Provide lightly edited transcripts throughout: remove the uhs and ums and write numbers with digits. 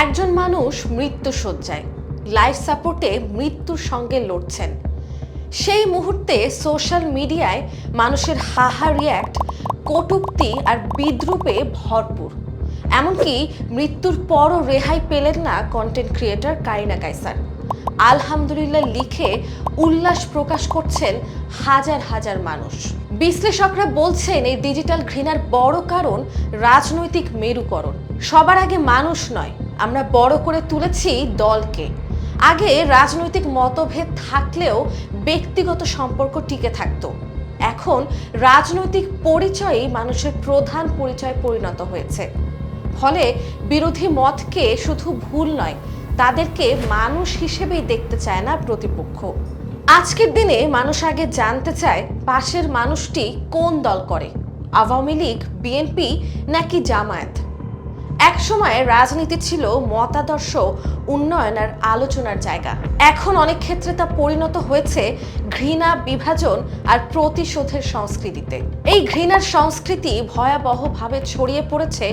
একজন মানুষ মৃত্যুশয্যায় লাইফ সাপোর্টে মৃত্যুর সঙ্গে লড়ছেন। সেই মুহূর্তে সোশ্যাল মিডিয়ায় মানুষের হাহা রিয়্যাক্ট কটূক্তি আর বিদ্রূপে ভরপুর। এমনকি মৃত্যুর পরও রেহাই পেলেন না কন্টেন্ট ক্রিয়েটর কারিনা কায়সার। আলহামদুলিল্লাহ লিখে উল্লাস প্রকাশ করছেন হাজার হাজার মানুষ। বিশ্লেষকরা বলছেন এই ডিজিটাল ঘৃণার বড় কারণ রাজনৈতিক মেরুকরণ। সবার আগে মানুষ নয়, আমরা বড় করে তুলেছি দলকে। আগে রাজনৈতিক মতভেদ থাকলেও ব্যক্তিগত সম্পর্ক টিকে থাকতো। এখন রাজনৈতিক পরিচয়ই মানুষের প্রধান পরিচয় পরিণত হয়েছে। ফলে বিরোধী মতকে শুধু ভুল নয়, তাদেরকে মানুষ হিসেবেই দেখতে চায় না প্রতিপক্ষ। আজকের দিনে মানুষ আগে জানতে চায় পাশের মানুষটি কোন দল করে, আওয়ামী লীগ, বিএনপি নাকি জামায়াত। এক সময় রাজনীতি ছিল মতাদর্শ, উন্নয়ন আর আলোচনার জায়গা। এখন অনেক ক্ষেত্রে তা পরিণত হয়েছে ঘৃণা, বিভাজন আর প্রতিশোধের সংস্কৃতিতে। এই ঘৃণার সংস্কৃতি ভয়াবহভাবে ছড়িয়ে পড়েছে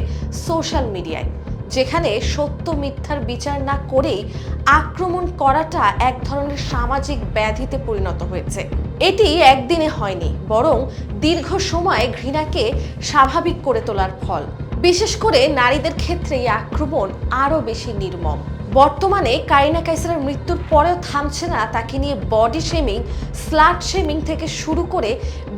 সোশ্যাল মিডিয়ায়, যেখানে সত্য মিথ্যার বিচার না করেই আক্রমণ করাটা এক ধরনের সামাজিক ব্যাধিতে পরিণত হয়েছে। এটি একদিনে হয়নি, বরং দীর্ঘ সময় ঘৃণাকে স্বাভাবিক করে তোলার ফল। বিশেষ করে নারীদের ক্ষেত্রে এই আক্রমণ আরও বেশি নির্মম। বর্তমানে কারিনা কায়সারের মৃত্যুর পরেও থামছে না তাকে নিয়ে বডি শেমিং, স্লাট শেমিং থেকে শুরু করে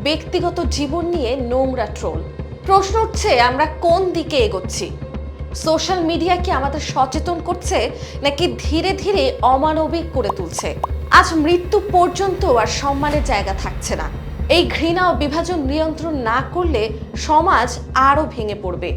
ব্যক্তিগত জীবন নিয়ে নোংরা ট্রোল। প্রশ্ন উঠছে, আমরা কোন দিকে এগোচ্ছি? সোশ্যাল মিডিয়া কি আমাদের সচেতন করছে নাকি ধীরে ধীরে অমানবিক করে তুলছে? আজ মৃত্যু পর্যন্ত আর সম্মানের জায়গা থাকছে না। এই ঘৃণা ও বিভাজন নিয়ন্ত্রণ না করলে সমাজ আরও ভেঙে পড়বে।